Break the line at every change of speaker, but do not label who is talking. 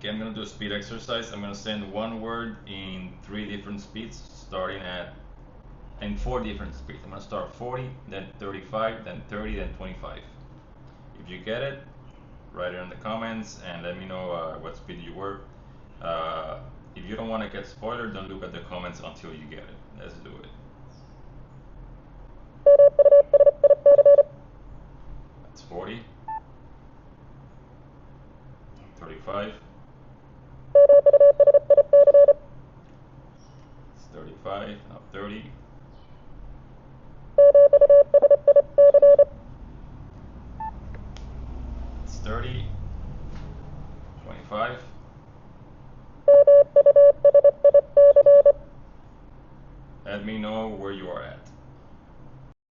Okay, I'm gonna do a speed exercise. I'm gonna send one word in 3 different speeds, starting at in 4 different speeds. I'm gonna start 40, then 35, then 30, then 25. If you get it, write it in the comments and let me know what speed you were. Uh, if you don't want to get spoiled, don't look at the comments until you get it. Let's do it. That's 40, 35, it's 35, now 30.